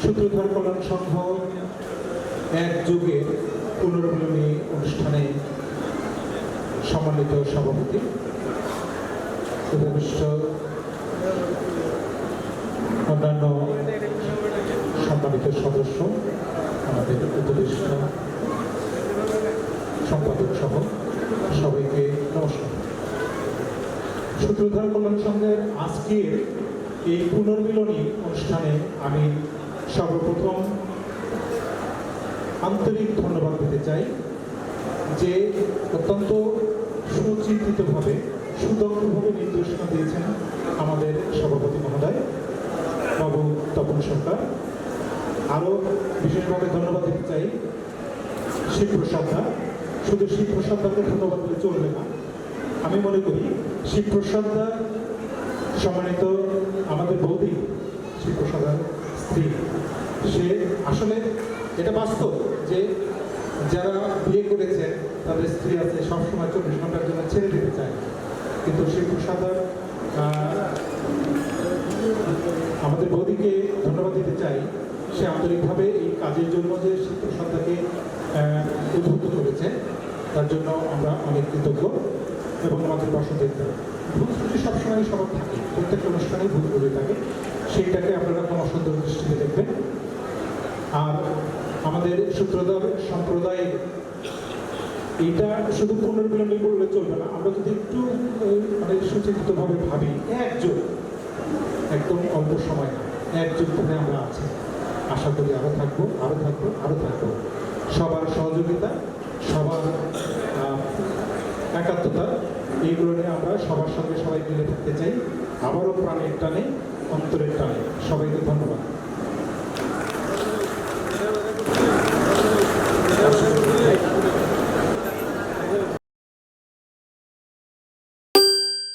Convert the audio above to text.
সূত্রধর কল্যাণ সংঘ এক যুগে পুনর্মিলনী অনুষ্ঠানে সম্মানিত সভাপতি উপবিষ্ট অন্যান্য সম্মানিত সদস্য, আমাদের উপদেষ্টা, সম্পাদক সহ সবাইকে নমস্কার। সূত্রধর কল্যাণ সংঘের আজকের এই পুনর্মিলনী অনুষ্ঠানে আমি সর্বপ্রথম আন্তরিক ধন্যবাদ দিতে চাই যে অত্যন্ত সুচিন্তিতভাবে সুদক্ষভাবে নির্দেশনা দিয়েছেন আমাদের সভাপতি মহোদয় বাবু তপন সরকার। আরও বিশেষভাবে ধন্যবাদ দিতে চাই শিবপ্রসাদ দা। শুধু শিবপ্রসাদ দাকে ধন্যবাদ দিলে চলবে না, আমি মনে করি শিবপ্রসাদ দা সম্মানিত আমাদের বৌদি শিবপ্রসাদার স্ত্রী, সে আসলে এটা বাস্তব যে যারা বিয়ে করেছেন তাদের স্ত্রী আছে সবসময় 24 ঘন্টার জন্য ছেড়ে দিতে চায়, কিন্তু শিবপ্রসাদার আমাদের বৌদিকে ধন্যবাদ দিতে চাই। সে আন্তরিকভাবে এই কাজের জন্য যে শিবপ্রসাদাকে উদ্বুদ্ধ করেছে তার জন্য আমরা অনেক কৃতজ্ঞ এবং আমাদের পাশে দেখতে হবে। ভুল ত্রুটি সবসময় সবার থাকে, প্রত্যেকটা অনুষ্ঠানে ভুল ত্রুটি থাকে, সেইটাকে আপনারা ক্ষমাসুন্দর দৃষ্টিতে দেখবেন। আর আমাদের সূত্রধর সম্প্রদায়ের এইটা শুধু পুনর্মিলনী করলে চলবে না, আমরা যদি একটু মানে সুচিন্তিতভাবে ভাবি, একজন একদম অল্প সময় একজন ধরে আমরা আছি, আশা করি আরও থাকবো, আরও থাকবো, আরও থাকবো। সবার সহযোগিতা, সবার একাত্মতা, এইগুলো নিয়ে আমরা সবার সঙ্গে সবাই মিলে থাকতে চাই। আবারও প্রাণের টানে, অন্তরের টানে সবাইকে ধন্যবাদ।